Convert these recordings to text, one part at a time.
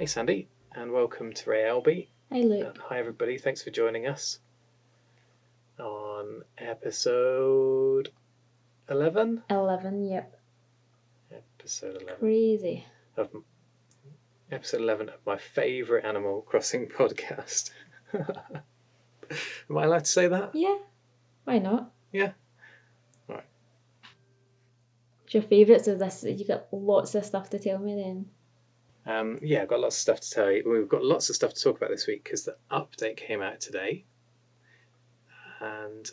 Sandy, and welcome to Re Albi. Hi Luke. Hi everybody, thanks for joining us on episode 11? 11, yep. Episode 11. Crazy. Episode 11 of my favourite Animal Crossing podcast. Am I allowed to say that? Yeah, why not? Yeah. Right. What's your favourite? So you got lots of stuff to tell me then. Yeah, I've got lots of stuff to tell you. We've got lots of stuff to talk about this week because the update came out today. And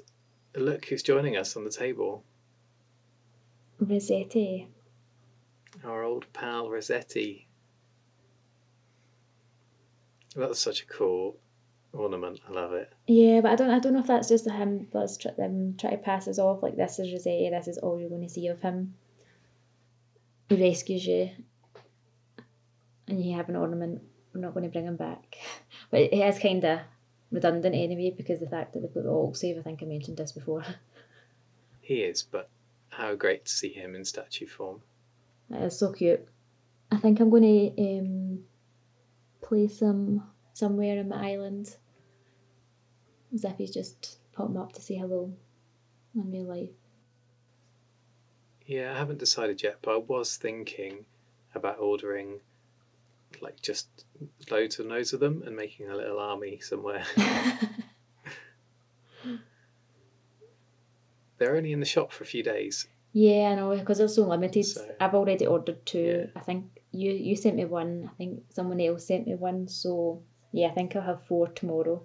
look who's joining us on the table. Rossetti. Our old pal Rossetti. That's such a cool ornament. I love it. Yeah, but I don't know if that's just him. That's them try to pass us off like this is Rossetti. This is all you're going to see of him. He rescues you, and you have an ornament. We're not going to bring him back, but it is kind of redundant anyway because the fact that they've got the alt save. I think I mentioned this before. He is, but how great to see him in statue form. That is so cute. I think I'm going to place him somewhere in my island, as if he's just popping up to say hello in real life. Yeah, I haven't decided yet, but I was thinking about ordering like just loads and loads of them and making a little army somewhere. They're only in the shop for a few days. Yeah, I know, because they're so limited. So, I've already ordered 2. Yeah. I think you sent me 1. I think someone else sent me 1. So yeah, I think I'll have 4 tomorrow.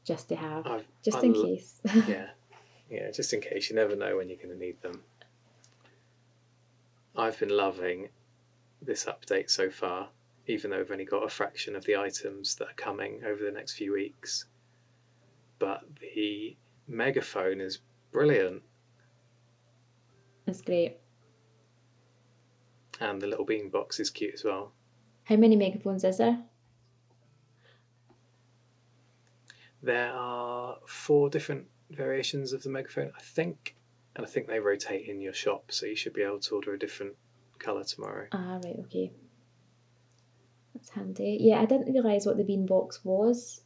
Just to have, in case. Yeah, just in case. You never know when you're going to need them. I've been loving this update so far, even though we've only got a fraction of the items that are coming over the next few weeks. But the megaphone is brilliant. It's great. And the little bean box is cute as well. How many megaphones is there? There are 4 different variations of the megaphone, I think. And I think they rotate in your shop, so you should be able to order a different colour tomorrow. Ah, right, okay. That's handy. Yeah, I didn't realise what the bean box was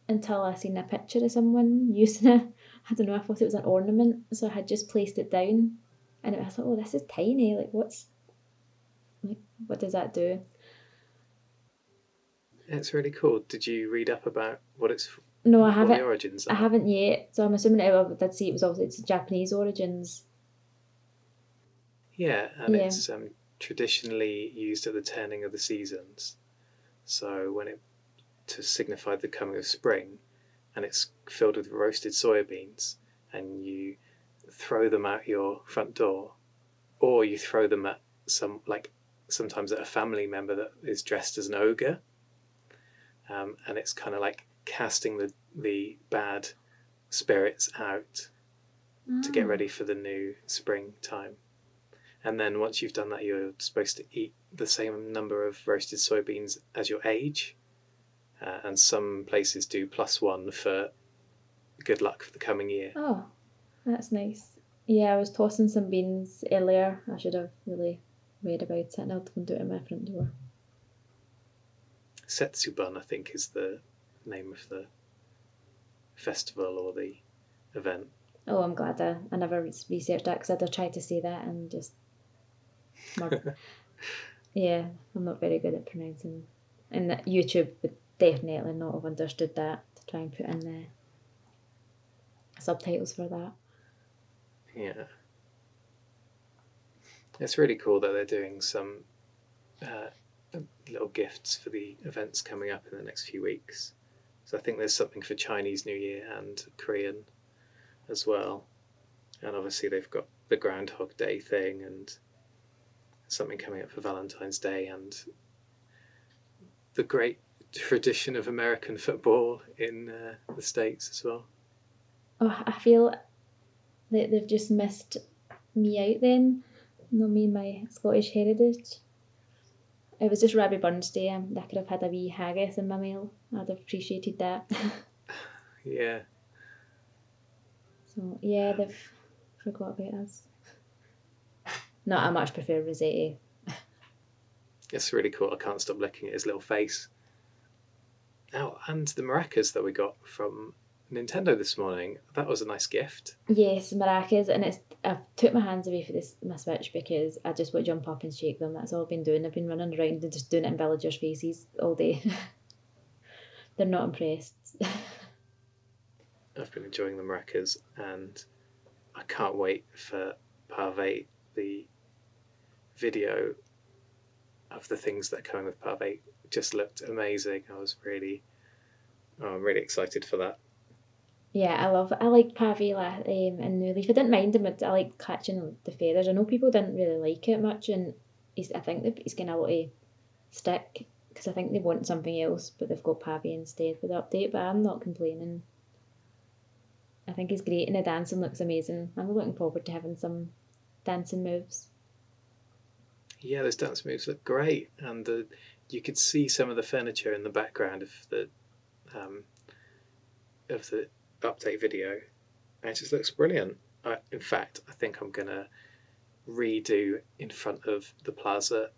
until I seen a picture of someone using it. I don't know, I thought it was an ornament, so I had just placed it down, and I thought, oh, this is tiny. What does that do? It's really cool. Did you read up about what it's? No, I haven't. What the origins are? I haven't yet, so I'm assuming I did see it was obviously it's Japanese origins. Yeah, and it's traditionally used at the turning of the seasons. So to signify the coming of spring, and it's filled with roasted soybeans, and you throw them out your front door, or you throw them at sometimes at a family member that is dressed as an ogre, and it's kind of like casting the bad spirits out to get ready for the new springtime. And then once you've done that, you're supposed to eat the same number of roasted soybeans as your age. And some places do +1 for good luck for the coming year. Oh, that's nice. Yeah, I was tossing some beans earlier. I should have really read about it, and I'll go and do it at my front door. Setsubun, I think, is the name of the festival or the event. Oh, I'm glad I never researched that, because I'd have tried to say that and just... Yeah, I'm not very good at pronouncing. And YouTube would definitely not have understood that, to try and put in the subtitles for that. Yeah. It's really cool that they're doing some little gifts for the events coming up in the next few weeks. So I think there's something for Chinese New Year and Korean as well. And obviously they've got the Groundhog Day thing and something coming up for Valentine's Day and the great tradition of American football in the States as well. Oh, I feel that they've just missed me out then. Not me and my Scottish heritage. It was just Robbie Burns Day. I could have had a wee haggis in my meal. I'd have appreciated that. Yeah. So yeah, they've forgot about us. No, I much prefer Rossetti. It's really cool. I can't stop looking at his little face. Oh, and the maracas that we got from Nintendo this morning. That was a nice gift. Yes, maracas, and I've took my hands away for my Switch because I just want to jump up and shake them. That's all I've been doing. I've been running around and just doing it in villagers' faces all day. They're not impressed. I've been enjoying the maracas, and I can't wait for Part 8. The video of the things that are coming with Part 8 just looked amazing. I'm really excited for that. Yeah, I like Pavila and New Leaf. I didn't mind him. I like catching the feathers. I know people didn't really like it much, and I think that he's getting a lot of stick because I think they want something else, but they've got Pavy instead for the update. But I'm not complaining. I think he's great, and the dancing looks amazing. I'm looking forward to having some dancing moves. Yeah, those dance moves look great, and you could see some of the furniture in the background um, of the update video. And it just looks brilliant. In fact, I think I'm gonna redo in front of the plaza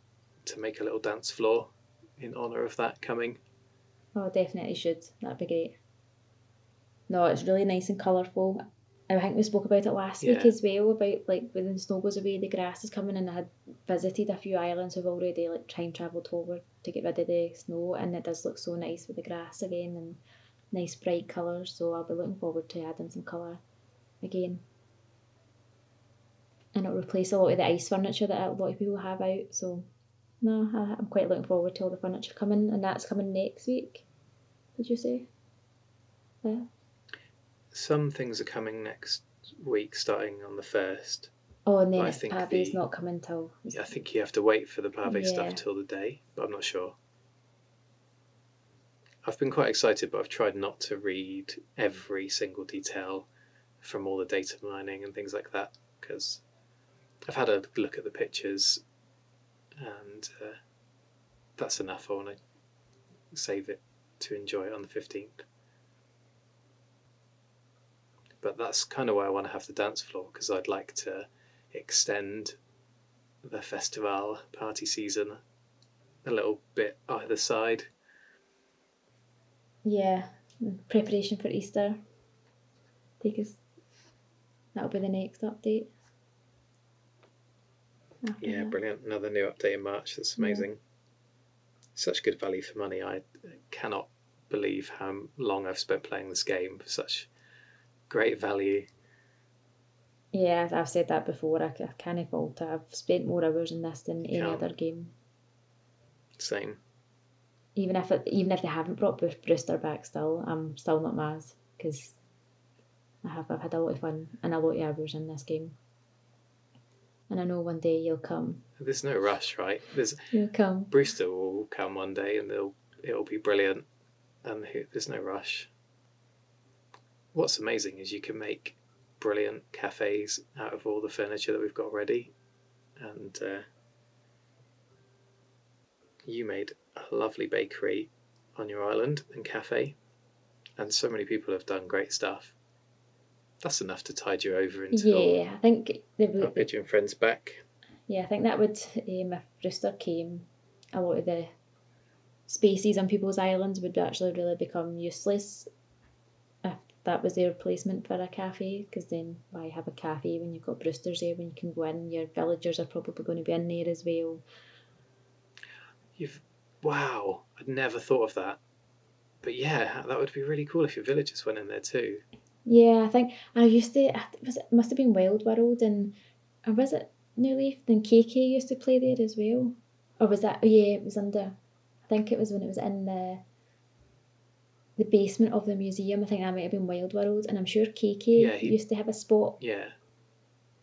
to make a little dance floor in honour of that coming. Oh, definitely should. That'd be great. No, it's really nice and colourful. I think we spoke about it last week as well, about like when the snow goes away, the grass is coming, and I had visited a few islands who've already like time travelled over to get rid of the snow, and it does look so nice with the grass again and nice bright colours, so I'll be looking forward to adding some colour again. And it'll replace a lot of the ice furniture that a lot of people have out, so no, I'm quite looking forward to all the furniture coming, and that's coming next week, did you say? Yeah. Some things are coming next week, starting on the 1st. Oh, and then if Pavi's not coming till... I think you have to wait for the Pavi stuff till the day, but I'm not sure. I've been quite excited, but I've tried not to read every single detail from all the data mining and things like that, because I've had a look at the pictures, and that's enough. I want to save it to enjoy it on the 15th. But that's kind of why I want to have the dance floor, because I'd like to extend the festival party season a little bit either side. Yeah, preparation for Easter. That'll be the next update. Yeah, brilliant. Another new update in March. That's amazing. Yeah. Such good value for money. I cannot believe how long I've spent playing this game for such great value. Yeah, I've said that before. I can't fault it. I've spent more hours in this than any other game. Same. Even if they haven't brought Brewster back, still I'm still not mad because I've had a lot of fun and a lot of hours in this game. And I know one day you'll come. There's no rush, right? You'll come. Brewster will come one day, and it'll be brilliant. And there's no rush. What's amazing is you can make brilliant cafes out of all the furniture that we've got already, and you made a lovely bakery on your island and cafe, and so many people have done great stuff. That's enough to tide you over until I think I'll bid you and friends back. Yeah, I think that would, if Brewster came, a lot of the spaces on people's islands would actually really become useless if that was their replacement for a cafe, because then why have a cafe when you've got Brewster's there, when you can go in, your villagers are probably going to be in there as well. Wow, I'd never thought of that. But yeah, that would be really cool if your villagers went in there too. Yeah, I think it must have been Wild World, or was it New Leaf? Then KK used to play there as well. Or was that, it was under, I think it was when it was in the basement of the museum. I think that might have been Wild World, and I'm sure KK used to have a spot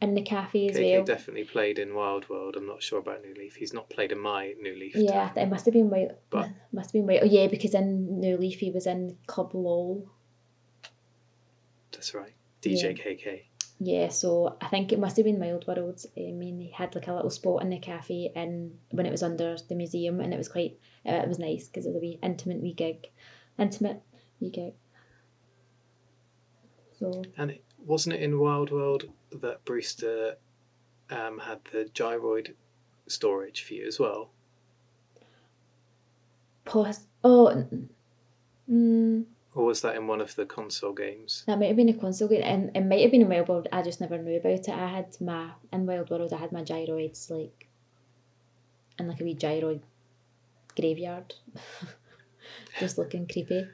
in the cafe as well. KK definitely played in Wild World. I'm not sure about New Leaf. He's not played in my New Leaf time. It must have been Wild. But must have been Wild. Oh yeah, because in New Leaf he was in Club LOL. That's right. DJ KK. Yeah, so I think it must have been Wild World. I mean, he had like a little spot in the cafe when it was under the museum, and it was it was nice because it was a wee intimate wee gig. So. And wasn't it in Wild World that Brewster had the gyroid storage for you as well? Or was that in one of the console games? That might have been a console game, and it might have been in Wild World. I just never knew about it. In Wild World, I had my gyroids like in like a wee gyroid graveyard, just looking creepy.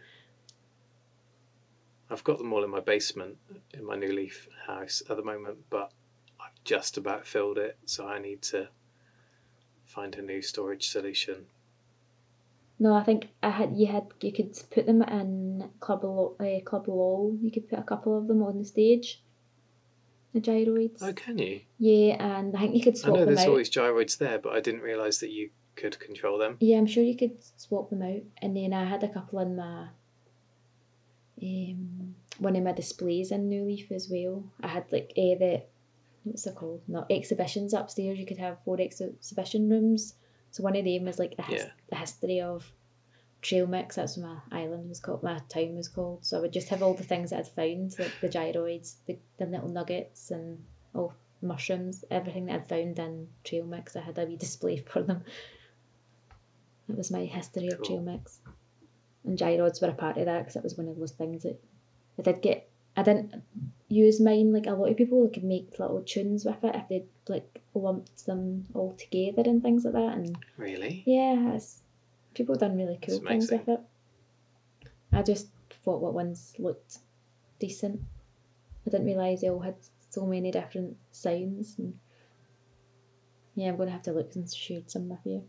I've got them all in my basement in my New Leaf house at the moment, but I've just about filled it, so I need to find a new storage solution. No, I think you could put them in Club LOL. You could put a couple of them on the stage. The gyroids. Oh, can you? Yeah, and I think you could I swap know them there's out. always gyroids there, but I didn't realise that you could control them. Yeah, I'm sure you could swap them out. And then I had a couple in my one of my displays in New Leaf as well. I had like what's it called? Not exhibitions upstairs. You could have 4 exhibition rooms. So one of them was like the history of trail mix. That's what my island was called. My town was called. So I would just have all the things that I'd found, like the gyroids, the little nuggets, and all mushrooms, everything that I'd found in trail mix. I had a wee display for them. That was my history of trail mix. And gyroids were a part of that because it was one of those things that I didn't use mine like a lot of people could make little tunes with it if they like lumped them all together and things like that. And really, yeah, people done really cool things with it. I just thought what ones looked decent. I didn't realise they all had so many different sounds. And yeah, I'm going to have to look and share some with you.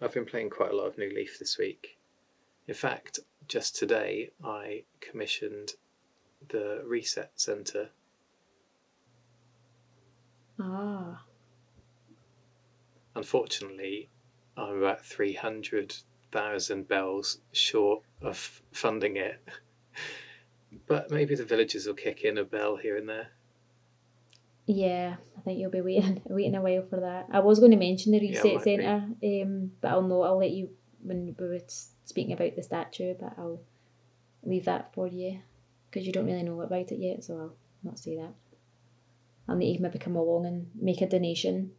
I've been playing quite a lot of New Leaf this week. In fact, just today I commissioned the reset centre. Ah. Unfortunately, I'm about 300,000 bells short of funding it. But maybe the villagers will kick in a bell here and there. Yeah, I think you'll be waiting a while for that. I was going to mention the reset centre, but I'll let you when we were speaking about the statue, but I'll leave that for you because you don't really know about it yet, so I'll not say that. I'll need to maybe come along and make a donation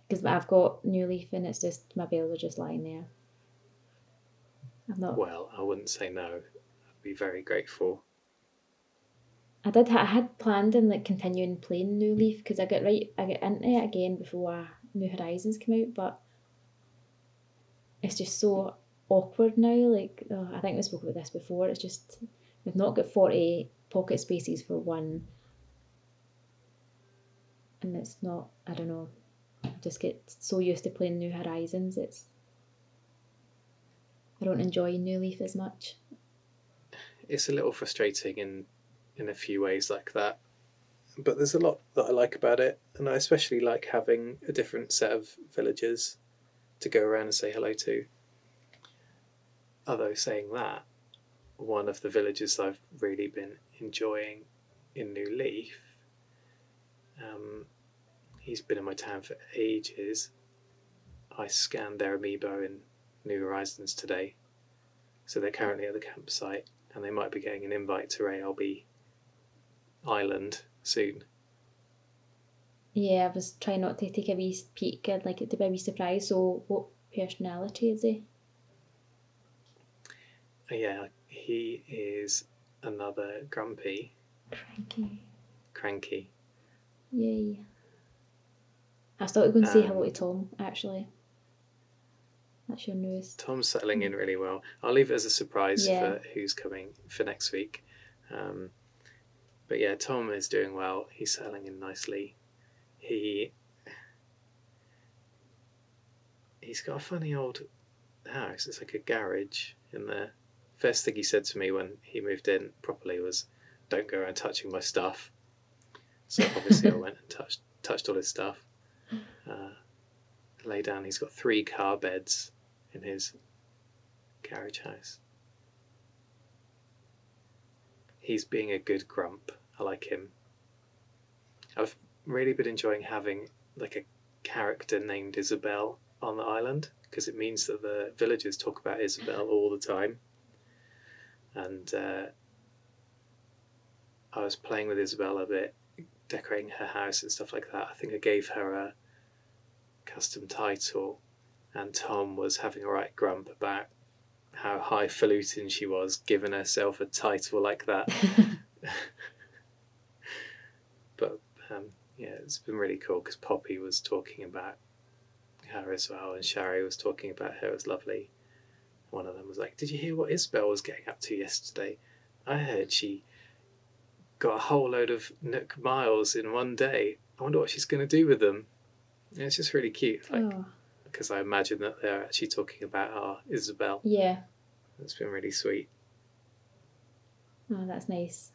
because I've got New Leaf and it's just my bells are just lying there. Well, I wouldn't say no. I'd be very grateful. I had planned on like continuing playing New Leaf because I got into it again before New Horizons came out, but it's just so awkward now. Like I think we spoke about this before. It's just we've not got 40 pocket spaces for one, and it's not. I don't know. I just get so used to playing New Horizons. I don't enjoy New Leaf as much. It's a little frustrating in a few ways like that, but there's a lot that I like about it, and I especially like having a different set of villagers to go around and say hello to. Although saying that, one of the villagers I've really been enjoying in New Leaf, he's been in my town for ages. I scanned their amiibo in New Horizons today, so they're currently at the campsite, and they might be getting an invite to Re Albi Island soon. Yeah, I was trying not to take a wee peek. I'd like it to be a wee surprise. So, what personality is he? Yeah, he is another grumpy. Cranky. Yay. I thought you were going to say hello to Tom, actually. That's your newest. Tom's settling in really well. I'll leave it as a surprise for who's coming for next week. But yeah, Tom is doing well. He's settling in nicely. He's got a funny old house. It's like a garage in there. First thing he said to me when he moved in properly was, "Don't go around touching my stuff." So obviously I went and touched all his stuff. Lay down. He's got 3 car beds in his garage house. He's being a good grump. I like him. I've really been enjoying having like a character named Isabel on the island because it means that the villagers talk about Isabel all the time. And I was playing with Isabel a bit, decorating her house and stuff like that. I think I gave her a custom title, and Tom was having a right grump about how highfalutin she was, giving herself a title like that. But yeah, it's been really cool because Poppy was talking about her as well, and Shari was talking about her as lovely. One of them was like, "Did you hear what Isabel was getting up to yesterday? I heard she got a whole load of Nook Miles in one day. I wonder what she's going to do with them." And it's just really cute, like, because I imagine that they're actually talking about our Isabel. Yeah. It's been really sweet. Oh, that's nice.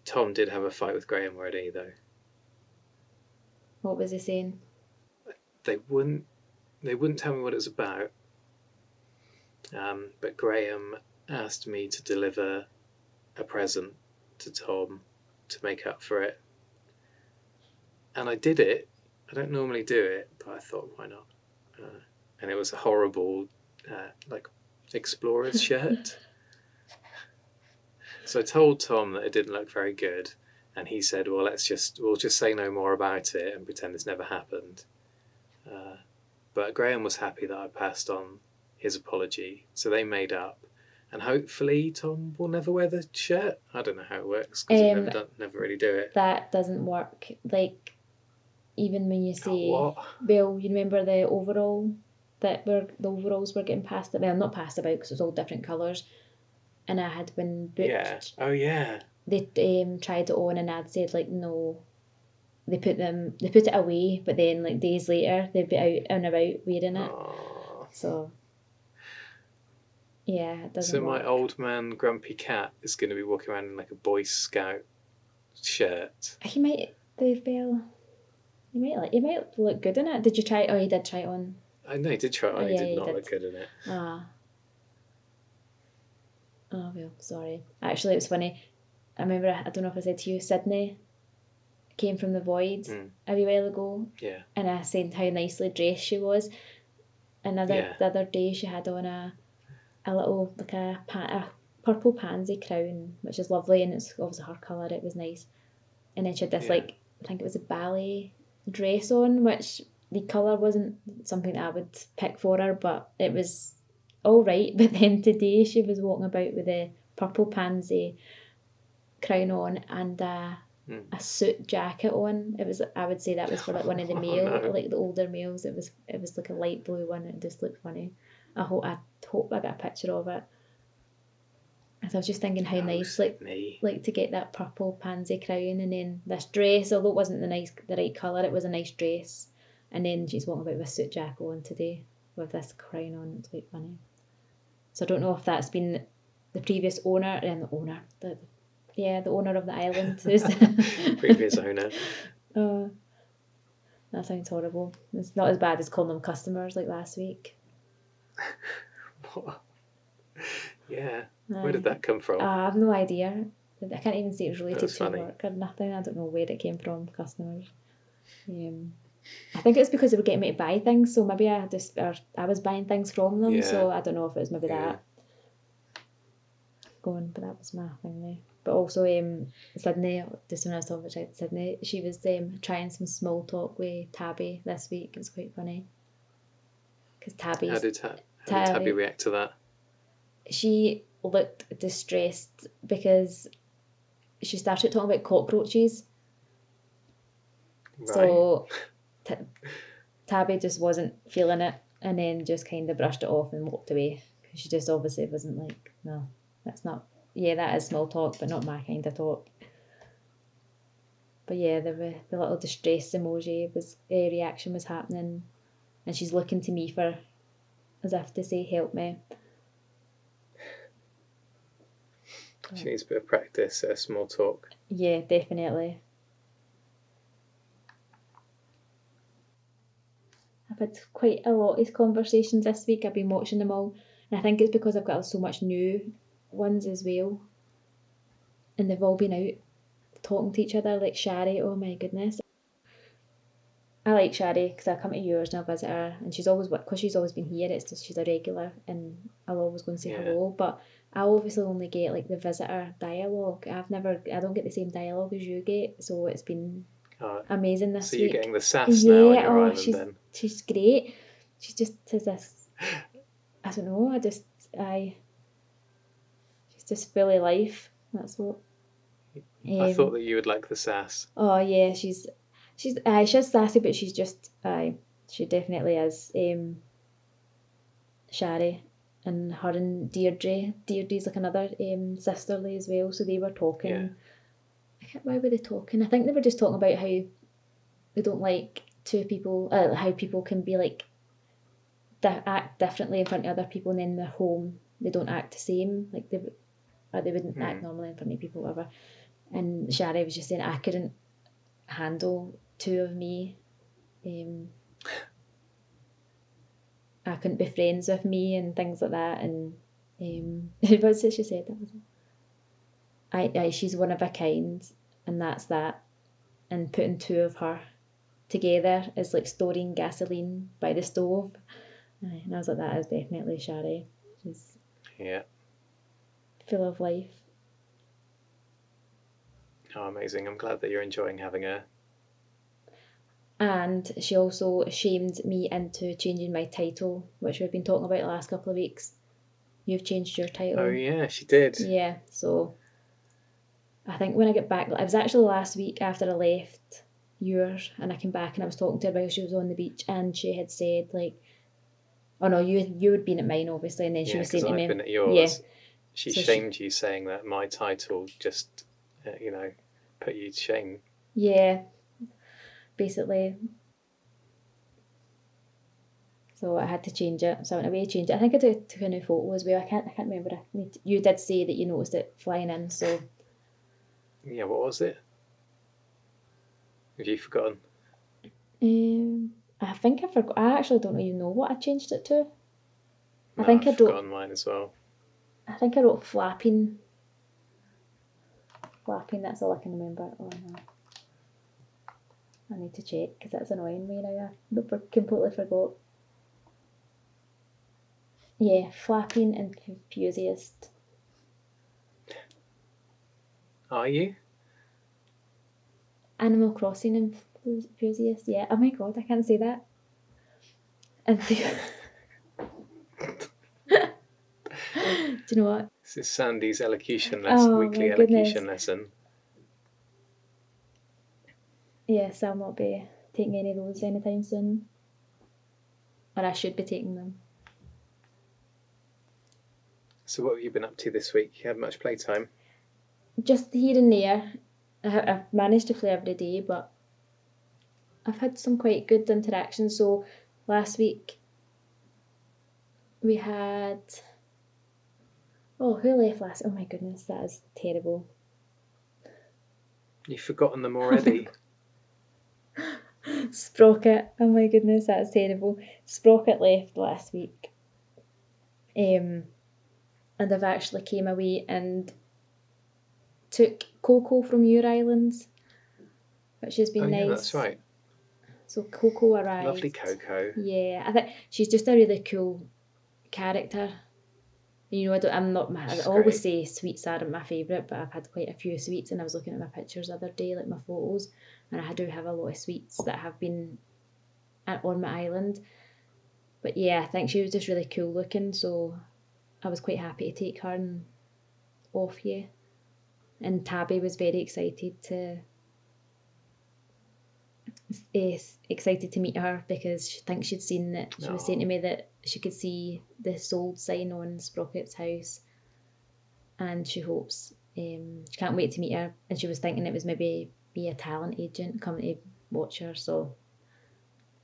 Tom did have a fight with Graham already, though. What was he saying? They wouldn't tell me what it was about. But Graham asked me to deliver a present to Tom to make up for it. And I did it. I don't normally do it, but I thought, why not? And it was a horrible, like, explorer's shirt. So I told Tom that it didn't look very good, and he said, "Well, we'll just say no more about it and pretend it's never happened." But Graham was happy that I passed on his apology, so they made up, and hopefully Tom will never wear the shirt. I don't know how it works because I've never really do it. That doesn't work. Like, even when you say, what? Well, you remember the overall the overalls were getting passed about? Well, not passed about because it was all different colours, and I had been booked. Yeah. Oh yeah. They tried it on, and I'd said like no. They put it away, but then like days later they'd be out and about wearing it. Aww. So yeah, it doesn't work. My old man Grumpy Cat is going to be walking around in like a Boy Scout shirt. He might look good in it. Did you try it? Oh, he did try it on. I know he did try it on. He did not look good in it. Oh well, sorry. Actually, it was funny. I remember, I don't know if I said to you, Sydney came from the void a wee while ago. Yeah. And I said how nicely dressed she was. And the other day she had on a little, like a purple pansy crown, which is lovely, and it's obviously her colour, it was nice. And then she had this, like, I think it was a ballet dress on, which the colour wasn't something I would pick for her, but it was all right. But then today she was walking about with a purple pansy crown on and a suit jacket on. It was, I would say that was for like one of the like the older males. It was like a light blue one. It just looked funny. I hope I got a picture of it. And so I was just thinking how nice, like to get that purple pansy crown, and then this dress, although it wasn't the right colour, it was a nice dress. And then she's walking about with a suit jacket on today with this crown on. It's quite funny. So I don't know if that's been the previous owner and the owner of the island. Previous owner. That sounds horrible. It's not as bad as calling them customers like last week. What? Yeah. Where did that come from? I have no idea. I can't even say it was related to funny. work or nothing. I don't know where it came from, customers. I think it's because they were getting me to buy things, so maybe I was buying things from them, so I don't know if it was maybe that. But that was my thing there. But also, Sydney, just when I was talking about Sydney, she was trying some small talk with Tabby this week. It's quite funny. Because Tabby... How did Tabby react to that? She looked distressed because she started talking about cockroaches. Right. So Tabby just wasn't feeling it, and then just kind of brushed it off and walked away. She just obviously wasn't like, no, that's not... Yeah, that is small talk, but not my kind of talk. But yeah, the little distress emoji reaction was happening, and she's looking to me for, as if to say, help me. She needs a bit of practice at small talk. Yeah, definitely. I've had quite a lot of conversations this week. I've been watching them all, and I think it's because I've got so much new ones as well, and they've all been out talking to each other, like Shari. Oh my goodness, I like Shari because I come to yours and I visit her, and she's always been here. It's just she's a regular, and I'll always go and say hello. But I obviously only get like the visitor dialogue. I don't get the same dialogue as you get, so it's been amazing this So week. you're getting the sass now on your island then? She's great. She just has this, I don't know, she's just full of life. That's what. I thought that you would like the sass. Oh yeah, she's sassy, but she's just, she definitely is. Shari and her and Deirdre. Deirdre's like another sisterly as well, so they were talking. Yeah. Why were they talking? I think they were just talking about how they don't like two people, how people can be like act differently in front of other people, and then in their home they don't act the same, like they wouldn't act normally in front of people, whatever. And Shari was just saying, I couldn't handle two of me. I couldn't be friends with me and things like that. And what's it she said? She's one of a kind, and that's that. And putting two of her together is like storing gasoline by the stove. And I was like, that is definitely Shari. She's full of life. Oh, amazing. I'm glad that you're enjoying having her. And she also shamed me into changing my title, which we've been talking about the last couple of weeks. You've changed your title. Oh yeah, she did. Yeah, so I think when I get back, it was actually last week after I left yours, and I came back and I was talking to her while she was on the beach, and she had said like, oh no, you had been at mine obviously, and then she was saying to me, I've been at yours. She shamed you, saying that my title just, put you to shame. Yeah, basically. So I had to change it. So I went away to change it. I think I took a new photo as well. I can't remember. You did say that you noticed it flying in. So yeah, what was it? Have you forgotten? I think I forgot. I actually don't even know what I changed it to. No, I've forgotten mine as well. I think I wrote flapping. Flapping. That's all I can remember. Oh no. I need to check because that's annoying me now. I completely forgot. Yeah, flapping enthusiast. Are you? Animal Crossing enthusiast. Yeah. Oh my god, I can't say that. Do you know what? This is Sandi's elocution lesson, weekly elocution lesson. Yes, I'll not be taking any of those anytime soon. Or I should be taking them. So what have you been up to this week? You had much playtime? Just here and there. I've managed to play every day, but I've had some quite good interactions. So last week we had... Oh, who left last? Oh my goodness, that is terrible. You've forgotten them already. Sprocket. Oh my goodness, that is terrible. Sprocket left last week. And I've actually came away and took Coco from your islands, which has been nice. Yeah, that's right. So Coco arrived. Lovely Coco. Yeah, I think she's just a really cool character. You know, I always say sweets aren't my favourite, but I've had quite a few sweets, and I was looking at my pictures the other day, like my photos, and I do have a lot of sweets that have been on my island. But yeah, I think she was just really cool looking, so I was quite happy to take her off here. And Tabby was very excited to meet her because she thinks she'd seen that. She was saying to me that she could see the sold sign on Sprocket's house, and she hopes she can't wait to meet her. And she was thinking it was maybe be a talent agent coming to watch her. So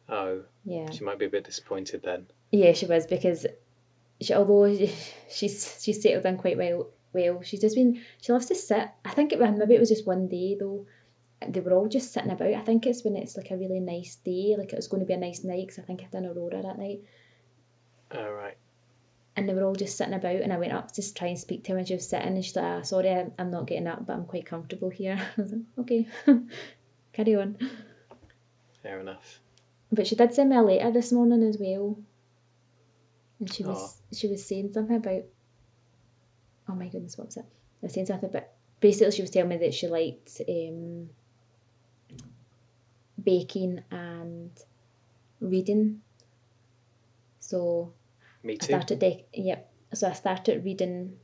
yeah, she might be a bit disappointed then. Yeah, she was, because although she's settled in quite well, she loves to sit. I think maybe it was just one day though. They were all just sitting about. I think it's when it's like a really nice day, like it was going to be a nice night, because I think I had an aurora that night. Oh, right. And they were all just sitting about, and I went up to try and speak to her, and she was sitting, and she's like, sorry, I'm not getting up, but I'm quite comfortable here. I was like, okay, carry on. Fair enough. But she did send me a letter this morning as well, and she was saying something about, oh my goodness, what was it? I was saying something about, basically she was telling me that she liked baking and reading. So Me I too. So I started reading.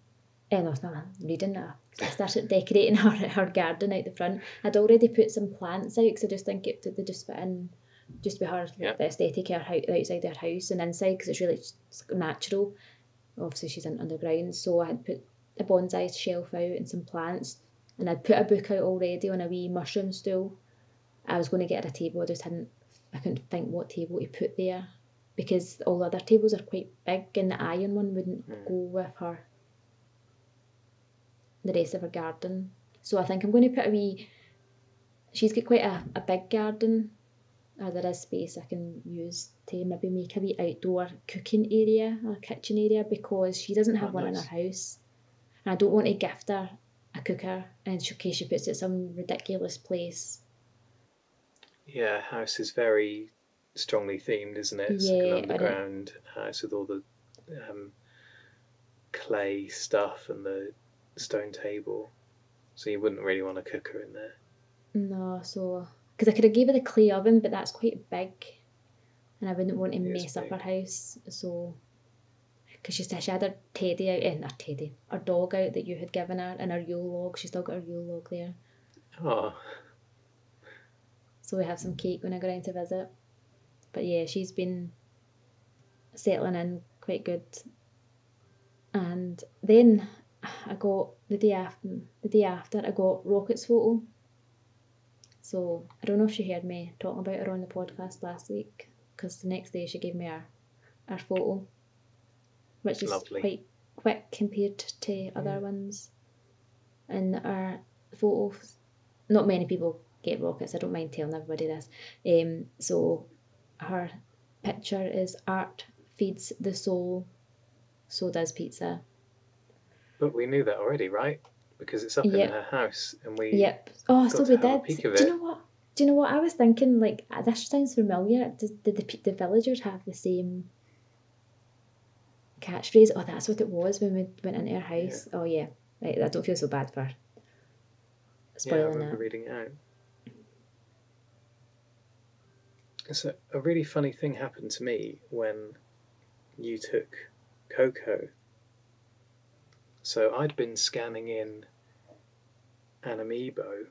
No, it's not reading. I started decorating her garden out the front. I'd already put some plants out because I just think they just fit in, just with her, like the aesthetic of her outside her house and inside, because it's really natural. Obviously, she's underground, so I had put a bonsai shelf out and some plants, and I'd put a book out already on a wee mushroom stool. I was going to get her a table. I couldn't think what table to put there, because all the other tables are quite big, and the iron one wouldn't go with the rest of her garden. So I think I'm going to put a wee. She's got quite a big garden, or there is space I can use to maybe make a wee outdoor cooking area or kitchen area, because she doesn't have one in her house. And I don't want to gift her a cooker in case she puts it some ridiculous place. Yeah, house is very strongly themed, isn't it? It's like an underground house with all the clay stuff and the stone table. So you wouldn't really want a cooker in there. No, so because I could have gave her the clay oven, but that's quite big, and I wouldn't want to mess up her house. So because she had her teddy out, not teddy, her dog out that you had given her, and her Yule log. She's still got her Yule log there. Oh. So we have some cake when I go down to visit. But yeah, she's been settling in quite good. And then I got the day after I got Rocket's photo. So I don't know if she heard me talking about her on the podcast last week, because the next day she gave me our photo, which is lovely. Quite quick compared to other ones. And our photos, not many people get rockets. I don't mind telling everybody this. So her picture is "Art feeds the soul, so does pizza." But we knew that already, right? Because it's up in her house, and we Oh, got so to we have a did. peek of Do it. you know what? Do you know what I was thinking? Like, this sounds familiar. Did the villagers have the same catchphrase? Oh, that's what it was when we went into her house. Yeah. Oh yeah, right. I don't feel so bad for spoiling I remember reading it out. So a really funny thing happened to me when you took Coco. So I'd been scanning in an amiibo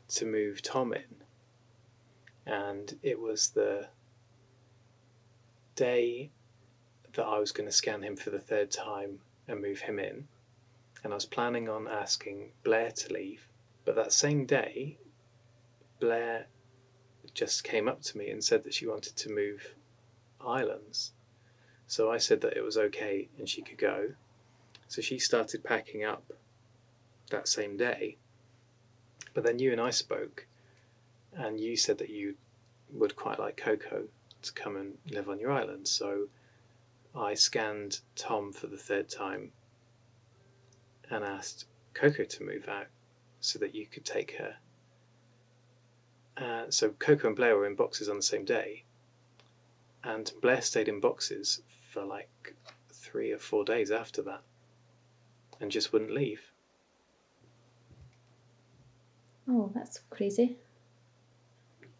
to move Tom in, and it was the day that I was going to scan him for the third time and move him in, and I was planning on asking Blair to leave, but that same day Blair just came up to me and said that she wanted to move islands. So I said that it was okay and she could go. So she started packing up that same day. But then you and I spoke, and you said that you would quite like Coco to come and live on your island. So I scanned Tom for the third time and asked Coco to move out so that you could take her. So Coco and Blair were in boxes on the same day, and Blair stayed in boxes for like 3 or 4 days after that and just wouldn't leave. Oh, that's crazy.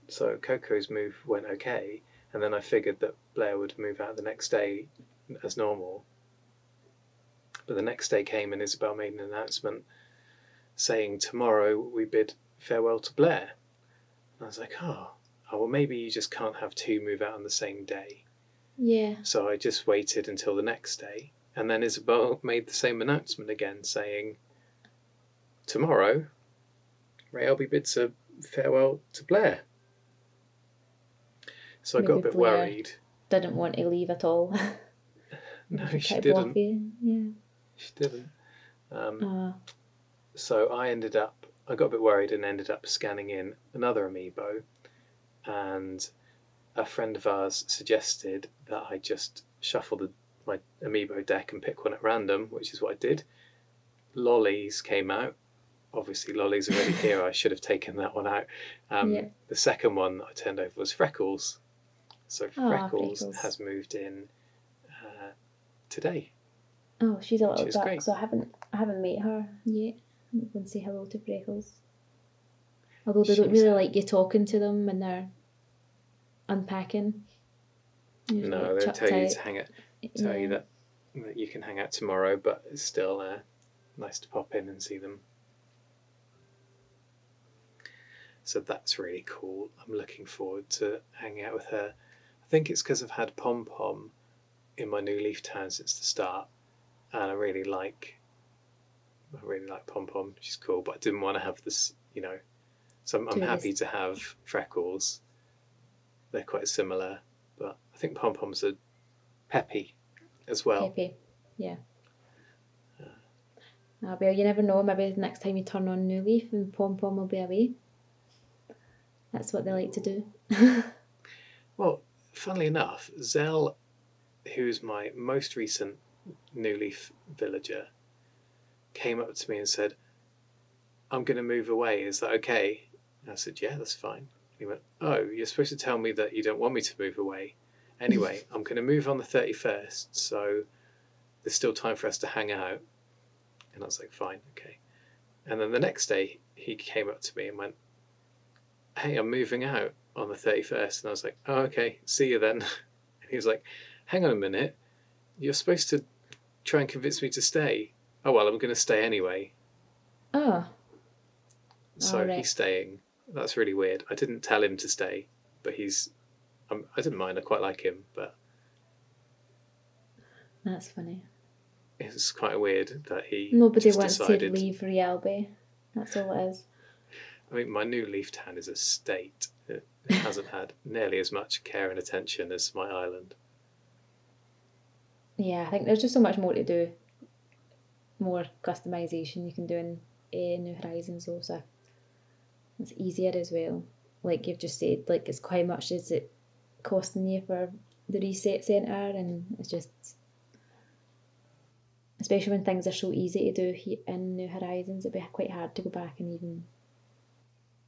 So Coco's move went okay, and then I figured that Blair would move out the next day as normal. But the next day came and Isabel made an announcement saying, tomorrow we bid farewell to Blair. And I was like, oh, well, maybe you just can't have two move out on the same day. Yeah. So I just waited until the next day, and then Isabel made the same announcement again, saying, tomorrow Re Albi bids a farewell to Blair. So I got a bit worried. Didn't want to leave at all. No, she didn't. Yeah. She didn't. So I got a bit worried and ended up scanning in another amiibo, and a friend of ours suggested that I just shuffle my amiibo deck and pick one at random, which is what I did. Lollies came out. Obviously, Lolly's already here. I should have taken that one out. The second one that I turned over was Freckles. So Freckles has moved in today. Oh, she's a little duck, so I haven't met her yet. I'm going to say hello to Freckles. Although they don't She's really like you talking to them when they're unpacking. Usually no, like they'll chuck tell you to type. hang it, tell you Yeah. that you can hang out tomorrow, but it's still nice to pop in and see them. So that's really cool. I'm looking forward to hanging out with her. I think it's because I've had Pom Pom in my New Leaf town since the start, and I really like Pom Pom. She's cool, but I didn't want to have this, So I'm To happy this to have Freckles. They're quite similar, but I think Pom Poms are peppy as well. Pepe. Yeah. Well, you never know. Maybe the next time you turn on New Leaf and Pom Pom will be away. That's what they like to do. Well, funnily enough, Zell, who's my most recent New Leaf villager, came up to me and said, "I'm going to move away. Is that okay?" And I said, "Yeah, that's fine." He went, "Oh, you're supposed to tell me that you don't want me to move away. Anyway, I'm going to move on the 31st, so there's still time for us to hang out." And I was like, "Fine, okay." And then the next day, he came up to me and went, "Hey, I'm moving out on the 31st." And I was like, "Oh, okay, see you then." And he was like, "Hang on a minute. You're supposed to try and convince me to stay." "Oh, well, I'm going to stay anyway." Oh, all So right. he's staying. That's really weird. I didn't tell him to stay, but I didn't mind. I quite like him, but That's funny. it's quite weird that he Nobody just wants to decided. leave Re Albi. That's all it is. I mean, my new Leaf Town is a state. It hasn't had nearly as much care and attention as my island. Yeah, I think there's just so much more to do. More customization you can do in New Horizons, also. It's easier as well. Like you've just said, like it's how much is it costing you for the reset centre, and it's just, especially when things are so easy to do in New Horizons, it'd be quite hard to go back and even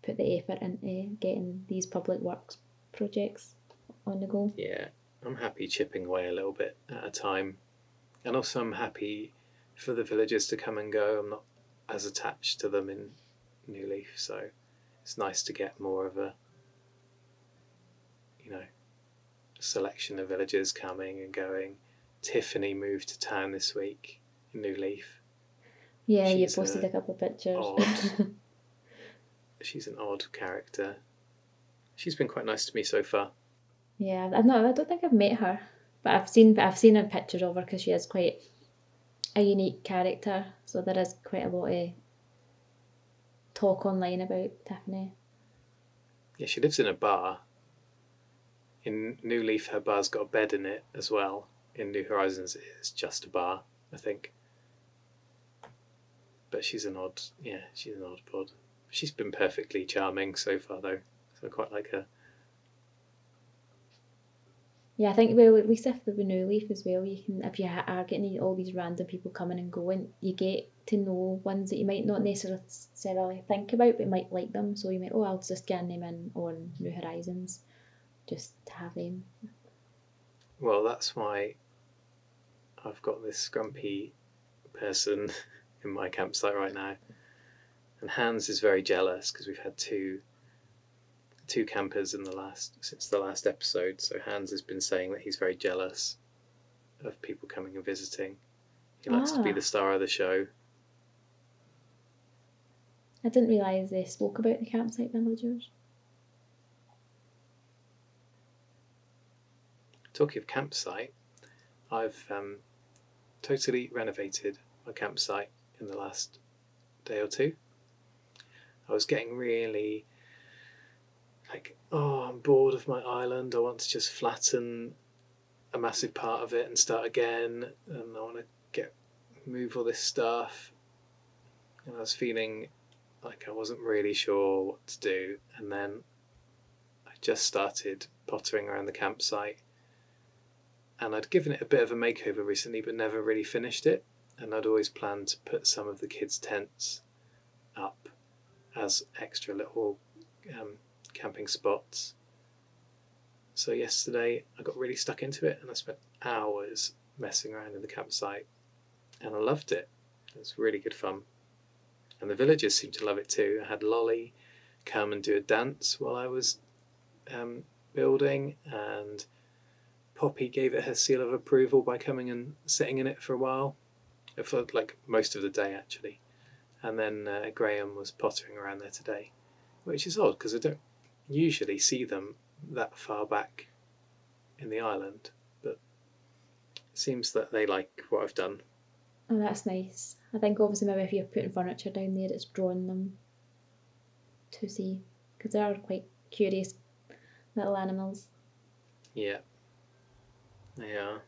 put the effort into getting these public works projects on the go. Yeah, I'm happy chipping away a little bit at a time. And also, I'm happy for the villagers to come and go. I'm not as attached to them in New Leaf, so it's nice to get more of a, you know, selection of villagers coming and going. Tiffany moved to town this week in New Leaf. Yeah, you She's posted a a couple of pictures. odd. She's an odd character. She's been quite nice to me so far. Yeah, I don't think I've met her, but I've seen a picture of her because she is quite a unique character. So there is quite a lot of talk online about Tiffany. Yeah, she lives in a bar. In New Leaf, her bar's got a bed in it as well. In New Horizons, it's just a bar, I think. But she's an odd pod. She's been perfectly charming so far, though, so I quite like her. Yeah, I think, well, at least if the New Leaf as well, you can, if you are getting all these random people coming and going, you get to know ones that you might not necessarily think about, but might like them. So you might, oh, I'll just scan them in on New Horizons, just to have them. Well, that's why I've got this grumpy person in my campsite right now, and Hans is very jealous because we've had two campers since the last episode. So Hans has been saying that he's very jealous of people coming and visiting. He likes to be Ah, the star of the show. I didn't realise they spoke about the campsite villagers. Talking of campsite, I've totally renovated my campsite in the last day or two. I was getting really like, oh, I'm bored of my island. I want to just flatten a massive part of it and start again. And I want to move all this stuff. And I was feeling like I wasn't really sure what to do. And then I just started pottering around the campsite. And I'd given it a bit of a makeover recently, but never really finished it. And I'd always planned to put some of the kids' tents up as extra little camping spots. So yesterday I got really stuck into it and I spent hours messing around in the campsite and I loved it. It was really good fun. And the villagers seemed to love it too. I had Lolly come and do a dance while I was building, and Poppy gave it her seal of approval by coming and sitting in it for a while, for like most of the day actually. And then Graham was pottering around there today, which is odd because I don't usually see them that far back in the island, but it seems that they like what I've done. Oh, that's nice. I think obviously maybe if you're putting furniture down there, it's drawing them to see, because they are quite curious little animals. Yeah, they are.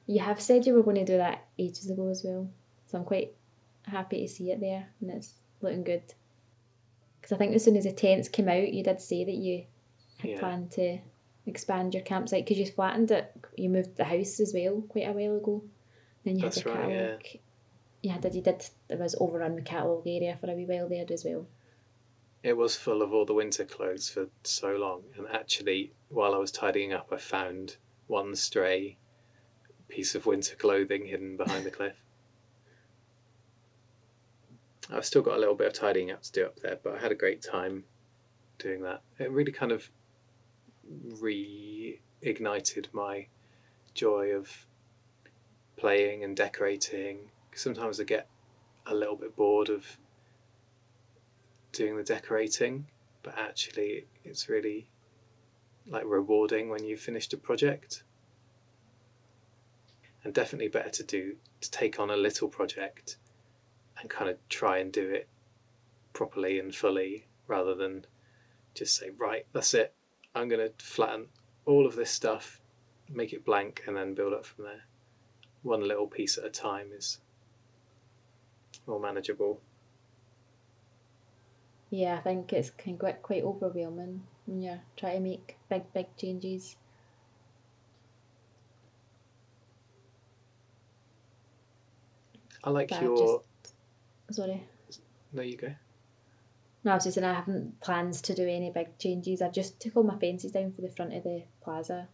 You have said you were going to do that ages ago as well, so I'm quite happy to see it there, and it's looking good. Because I think as soon as the tents came out, you did say that you had planned to expand your campsite, because you flattened it, you moved the house as well quite a while ago. Then you had your catalogue. Yeah, you did. It was overrun the catalogue area for a wee while there as well. It was full of all the winter clothes for so long, and actually, while I was tidying up, I found one stray piece of winter clothing hidden behind the cliff. I've still got a little bit of tidying up to do up there, but I had a great time doing that. It really kind of reignited my joy of playing and decorating. Sometimes I get a little bit bored of doing the decorating, but actually it's really like rewarding when you've finished a project, and definitely better to take on a little project and kind of try and do it properly and fully, rather than just say, right, that's it, I'm going to flatten all of this stuff, make it blank, and then build up from there. One little piece at a time is more manageable. Yeah, I think it can get quite overwhelming when you're trying to make big changes. I like your... Sorry. No, you go. No, I was just saying I haven't plans to do any big changes. I just took all my fences down for the front of the plaza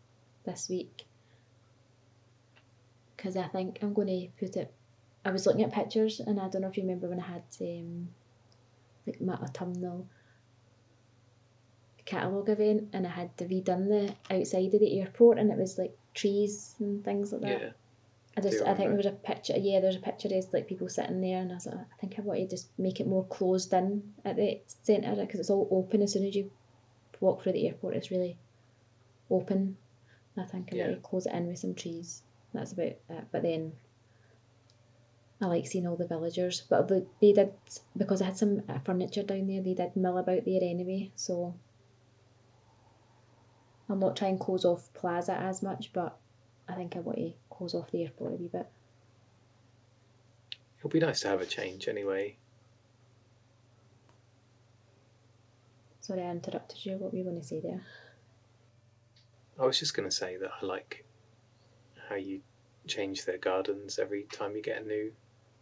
this week, because I think I'm going to put it... I was looking at pictures, and I don't know if you remember when I had like my autumnal catalogue event, and I had redone the outside of the airport, and it was like trees and things like that. Yeah. I think there was a picture. Yeah, there's a picture of like people sitting there, and I was like, I think I want to just make it more closed in at the centre, because it's all open. As soon as you walk through the airport, it's really open. I think I want to close it in with some trees. That's about it. But then I like seeing all the villagers. But they did, because I had some furniture down there, they did mill about there anyway. So I'll not try and close off Plaza as much, but I think I want to close off the airport a wee bit. It'll be nice to have a change anyway. Sorry, I interrupted you. What were you going to say there? I was just going to say that I like how you change their gardens every time you get a new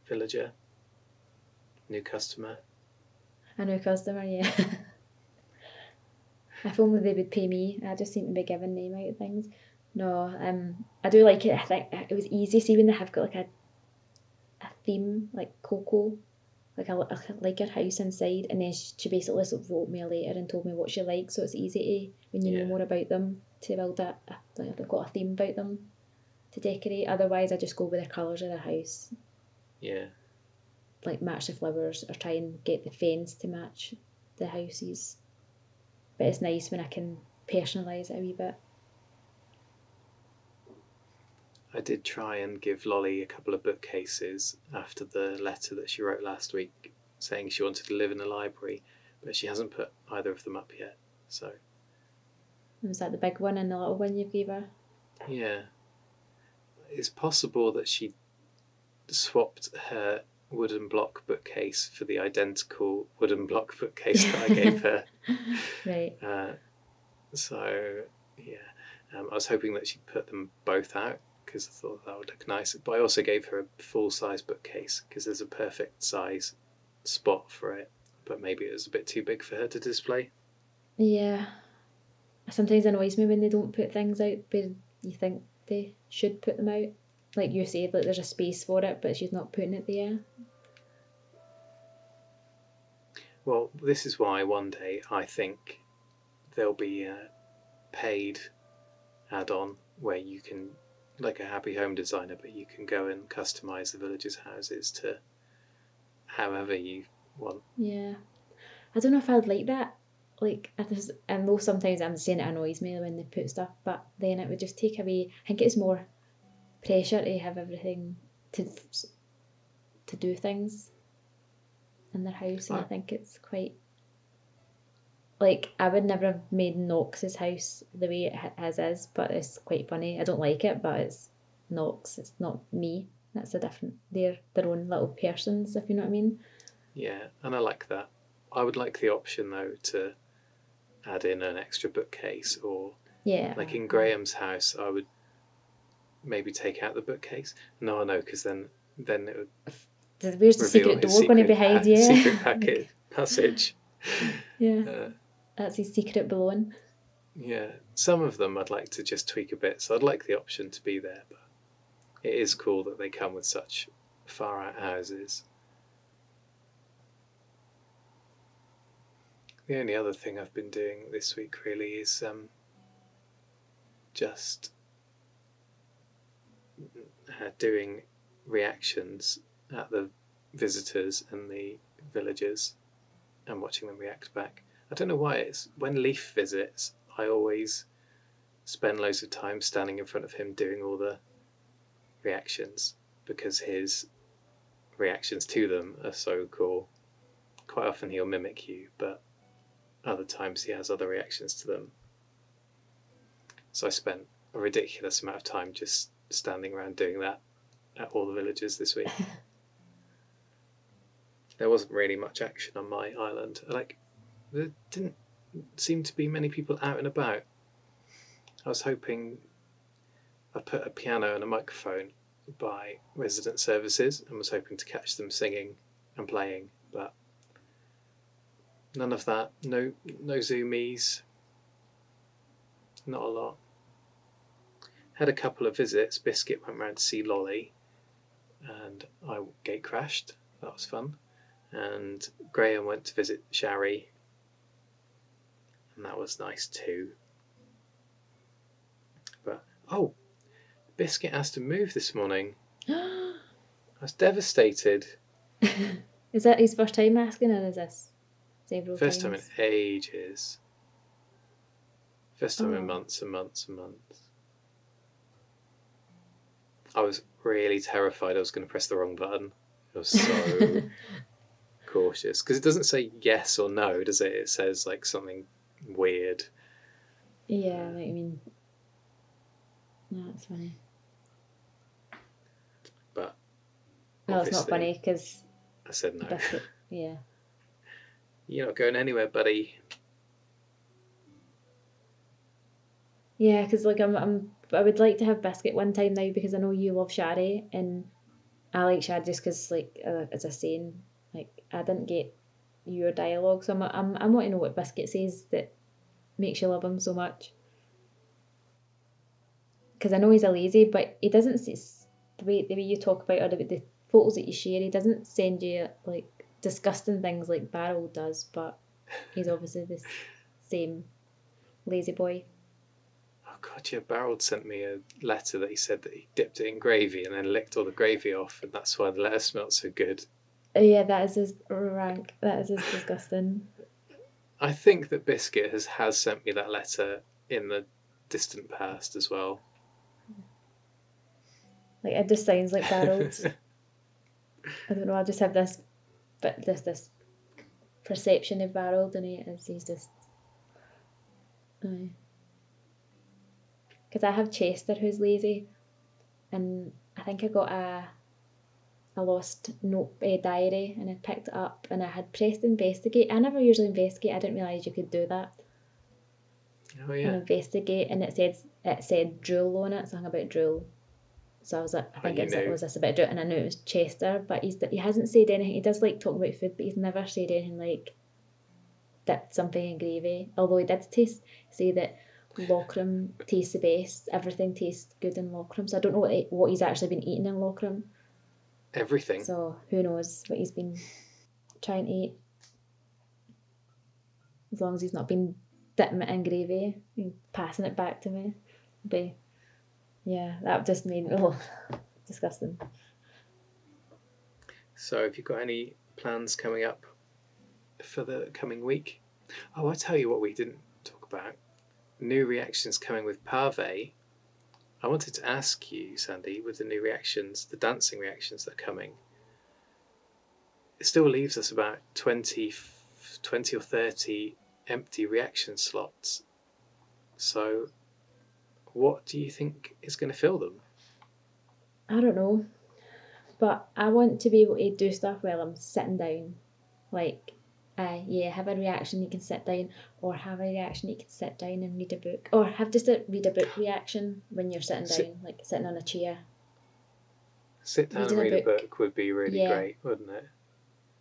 villager, new customer. A new customer, yeah. If only they would pay me. I just seem to be giving them out things. No, I do like it. I think it was easy. See when they have got like a theme, like Coco, like her house inside, and then she basically sort of wrote me a letter and told me what she liked. So it's easy to, when you know more about them, to build like they've got a theme about them to decorate. Otherwise, I just go with the colours of their house. Yeah. Like match the flowers, or try and get the fence to match the houses. But it's nice when I can personalise it a wee bit. I did try and give Lolly a couple of bookcases after the letter that she wrote last week saying she wanted to live in a library, but she hasn't put either of them up yet. So. Was that the big one and the little one you gave her? Yeah. It's possible that she swapped her wooden block bookcase for the identical wooden block bookcase that I gave her. Right. So, yeah. I was hoping that she'd put them both out, because I thought that would look nice. But I also gave her a full-size bookcase, because there's a perfect size spot for it. But maybe it was a bit too big for her to display. Yeah. Sometimes it annoys me when they don't put things out where you think they should put them out. Like you said, like there's a space for it, but she's not putting it there. Well, this is why one day I think there'll be a paid add-on where you can, like a Happy Home Designer, but you can go and customize the villagers' houses to however you want. Yeah. I don't know if I'd like that. Like, I know sometimes I'm saying it annoys me when they put stuff, but then it would just take away. I think it's more pressure to have everything to do things in their house, and I think it's quite. Like, I would never have made Knox's house the way it is, but it's quite funny. I don't like it, but it's Knox. It's not me. That's a different. They're their own little persons, if you know what I mean. Yeah, and I like that. I would like the option though to add in an extra bookcase, or like in Graham's house, I would maybe take out the bookcase. No, because then it would where's the secret door going to be hide? Secret passage. Yeah, that's his secret balloon. Yeah, some of them I'd like to just tweak a bit, so I'd like the option to be there, but it is cool that they come with such far out houses. The only other thing I've been doing this week really is just doing reactions at the visitors and the villagers and watching them react back. I don't know why it's when Leaf visits, I always spend loads of time standing in front of him doing all the reactions because his reactions to them are so cool. Quite often he'll mimic you, but other times he has other reactions to them. So I spent a ridiculous amount of time just standing around doing that at all the villagers this week. There wasn't really much action on my island. There didn't seem to be many people out and about. I was hoping I'd put a piano and a microphone by resident services and was hoping to catch them singing and playing, but none of that. No zoomies. Not a lot. Had a couple of visits. Biscuit went round to see Lolly and I gate crashed. That was fun. And Graham went to visit Shari and that was nice too. But Biscuit has to move this morning. I was devastated. Is that his first time asking, or is this several First times? time in ages. First time in months and months and months. I was really terrified I was going to press the wrong button. I was so cautious because it doesn't say yes or no, does it? It says like something weird. Yeah, I know what you mean. No, that's funny. But no, it's not funny because I said no. Biscuit, yeah. You're not going anywhere, buddy. Yeah, because like I would like to have Biscuit one time now because I know you love Shari and I like Shari just because like as I was saying, like I didn't get your dialogue, so I want to know what Biscuit says that makes you love him so much. Because I know he's a lazy, but he doesn't say the way you talk about or the photos that you share. He doesn't send you like disgusting things like Barrel does, but he's obviously the same lazy boy. Oh God, yeah, Barrel sent me a letter that he said that he dipped it in gravy and then licked all the gravy off, and that's why the letter smelled so good. Yeah, that is his rank. That is his disgusting. I think that Biscuit has sent me that letter in the distant past as well. Like it just sounds like Barrel's. I don't know. I just have this perception of Barrel, and he's just. Because I have Chester who's lazy, and I think I got a lost diary and I picked it up and I had pressed investigate. I never usually investigate. I didn't realise you could do that. Oh yeah. And investigate, and it said drool on it, something about drool. So I was like, I think it was this about drool, and I knew it was Chester, but he hasn't said anything. He does like talking about food, but he's never said anything like dipped something in gravy. Although he did say that Lockram tastes the best. Everything tastes good in Lockram. So I don't know what he's actually been eating in Lockram. Everything. So who knows what he's been trying to eat. as long as he's not been dipping it in gravy and passing it back to me. But yeah, that just made me disgusting. So have you got any plans coming up for the coming week? Oh, I'll tell you what we didn't talk about. New reactions coming with Pave. I wanted to ask you, Sandi, with the new reactions, the dancing reactions that are coming, it still leaves us about 20 or 30 empty reaction slots. So what do you think is going to fill them? I don't know, but I want to be able to do stuff while I'm sitting down. Like, have a reaction you can sit down, or have a reaction you can sit down and read a book, or have just a read a book reaction when you're sitting down, like sitting on a chair. Sit down and read a book would be really great, wouldn't it?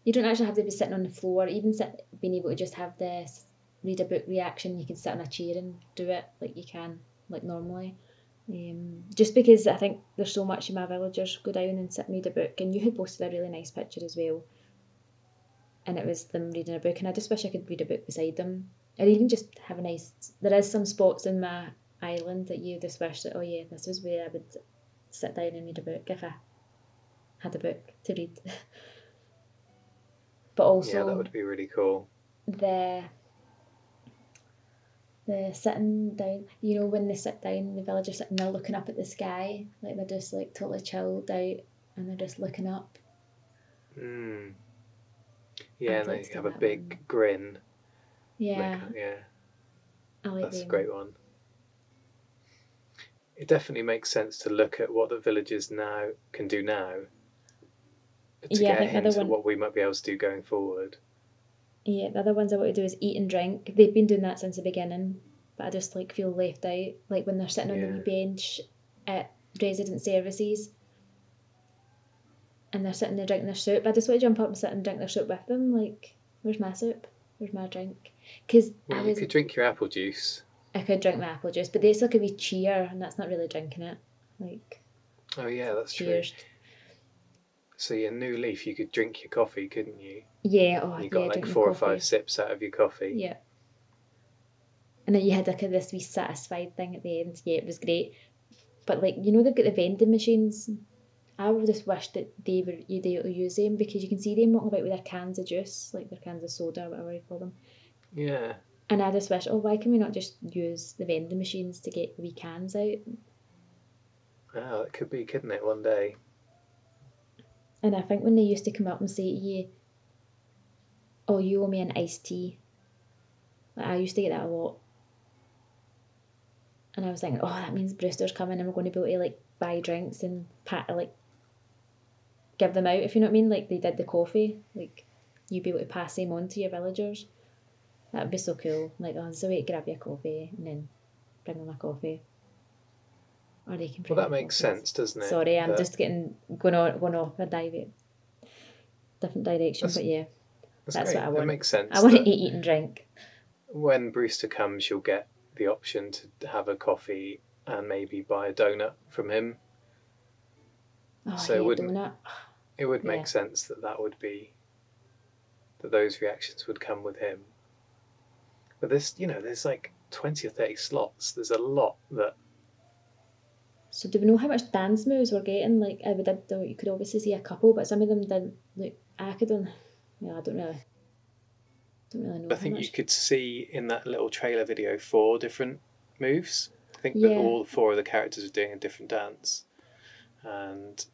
You don't actually have to be sitting on the floor. Even being able to just have this read a book reaction, you can sit on a chair and do it like you can, like normally. Just because I think there's so much of my villagers go down and sit and read a book, and you had posted a really nice picture as well. And it was them reading a book, and I just wish I could read a book beside them, or even just have a nice. There is some spots in my island that you just wish that, oh yeah, this is where I would sit down and read a book if I had a book to read. But also, yeah, that would be really cool. The sitting down, you know, when they sit down, the villagers sitting there looking up at the sky, like they're just like totally chilled out and they're just looking up. Yeah, and they have a big grin. Yeah. I like that's a great one. It definitely makes sense to look at what the villagers now can do now to get a hint at what we might be able to do going forward. Yeah, the other ones I want to do is eat and drink. They've been doing that since the beginning, but I just like feel left out. Like when they're sitting on the wee bench at resident services and they're sitting there drinking their soup. I just want to jump up and sit and drink their soup with them. Like, where's my soup? Where's my drink? Because you could drink your apple juice. I could drink my apple juice, but there's like a wee cheer, and that's not really drinking it. Like. Oh yeah, that's cheers. True. So your new leaf, you could drink your coffee, couldn't you? Yeah. You got like 4 or 5 sips out of your coffee. Yeah. And then you had like this wee satisfied thing at the end. Yeah, it was great. But like, you know, they've got the vending machines. I would just wish that you'd be able to use them, because you can see them walking about with their cans of juice, like their cans of soda, or whatever you call them. Yeah. And I just wish, why can we not just use the vending machines to get the wee cans out? Oh, it could be, couldn't it, one day? And I think when they used to come up and say to you, oh, you owe me an iced tea. Like, I used to get that a lot. And I was thinking, that means Brewster's coming and we're going to be able to like buy drinks and give them out, if you know what I mean, like they did the coffee. Like you'd be able to pass them on to your villagers. That would be so cool. Like, so wait, grab your coffee and then bring them a coffee. Or they can. Well, that makes sense, doesn't it? Sorry, I'm just going off a different direction, but yeah, that's what I want. That makes sense. I want to eat and drink. When Brewster comes, you'll get the option to have a coffee and maybe buy a donut from him. So donut. It would make sense that those reactions would come with him. But there's like 20 or 30 slots. There's a lot that. So do we know how much dance moves we're getting? Like, you could obviously see a couple, but some of them didn't. Like, I don't really know. I think you could see in that little trailer video 4 different moves. I think that all 4 of the characters are doing a different dance, and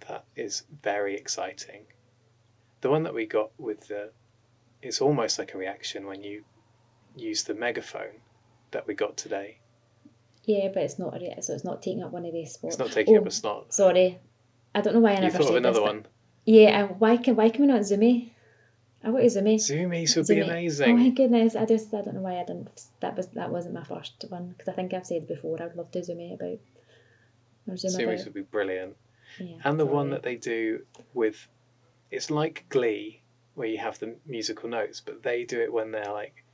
that is very exciting. The one that we got with it's almost like a reaction when you use the megaphone that we got today. Yeah, but it's not so it's not taking up one of these spots. It's not taking up a slot. Sorry, I don't know why I never said this. You thought of another one. Yeah, why can we not Zoomy? I want to Zoomy. Zoomies would be amazing. Oh my goodness, I don't know why I didn't. That wasn't my first one, because I think I've said before I'd love to Zoomy about. Zoomies would be brilliant. Yeah, and the one that they do with, it's like Glee, where you have the musical notes, but they do it when they're like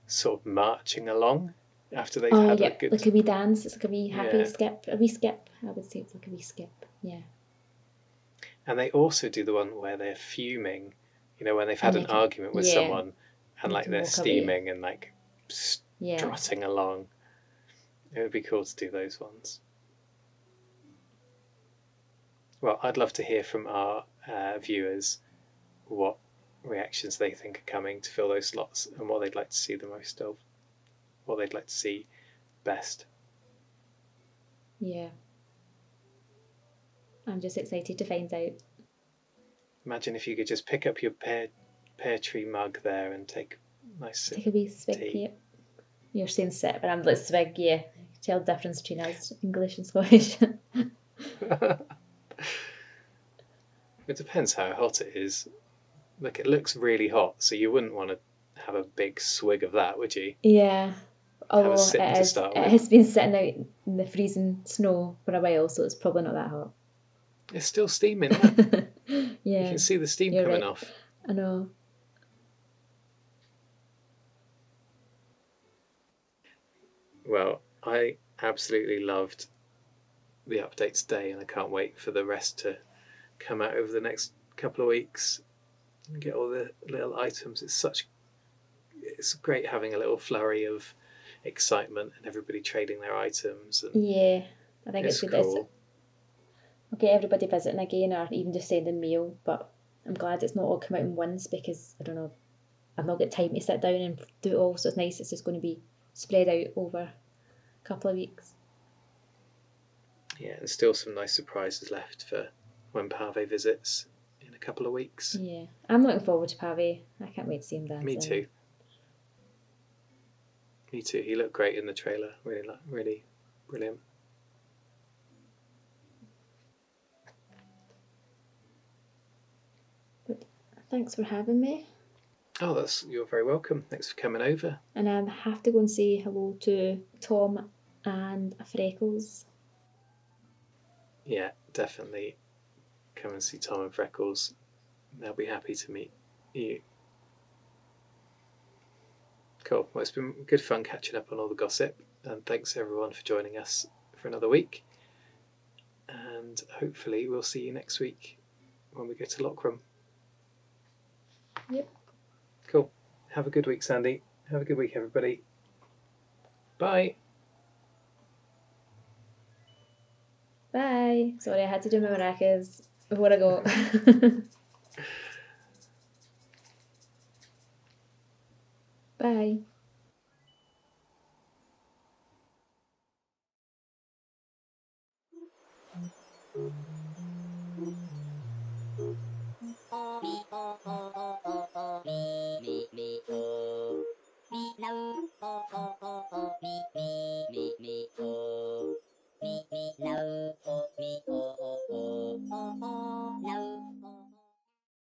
sort of marching along after they've had a good. Like a wee dance. It's like a wee happy skip. A wee skip. I would say it's like a wee skip. Yeah. And they also do the one where they're fuming, You know, when they've had And an argument with someone and you like can they're walk steaming and like Yeah. strutting along. It would be cool to do those ones. Well, I'd love to hear from our viewers what reactions they think are coming to fill those slots and what they'd like to see the most of, what they'd like to see best. Yeah. I'm just excited to find out. Imagine if you could just pick up your pear tree mug there and take a nice sip Take a wee of swig, tea. yeah. You're saying sip, but I'm like swig, yeah. Tell the difference between us, English and Scottish. It depends how hot it is. Look, it looks really hot, so you wouldn't want to have a big swig of that, would you? Yeah. Have a Although sip to it start with. has been sitting out in the freezing snow for a while, so it's probably not that hot. It's still steaming. Look. Yeah. You can see the steam You're coming right. off. I know. Well, I absolutely loved the update today, and I can't wait for the rest to come out over the next couple of weeks and get all the little items. It's great having a little flurry of excitement and everybody trading their items. And Yeah. I think it's good that cool. okay, everybody visiting again or even just sending mail, but I'm glad it's not all come out in once because I don't know, I've not got time to sit down and do it all, so it's nice it's just going to be spread out over a couple of weeks. Yeah, and still some nice surprises left for when Pave visits in a couple of weeks. Yeah, I'm looking forward to Pave. I can't wait to see him dancing. Me too. Me too. He looked great in the trailer. Really brilliant. But thanks for having me. Oh, you're very welcome. Thanks for coming over. And I have to go and say hello to Tom and Freckles. Yeah, definitely come and see Tom and Freckles. They'll be happy to meet you. Cool. Well, it's been good fun catching up on all the gossip, and thanks everyone for joining us for another week. And hopefully we'll see you next week when we go to Lockroom. Yep. Cool. Have a good week, Sandi. Have a good week, everybody. Bye. Bye. Sorry, I had to do my maracas before I go. Bye.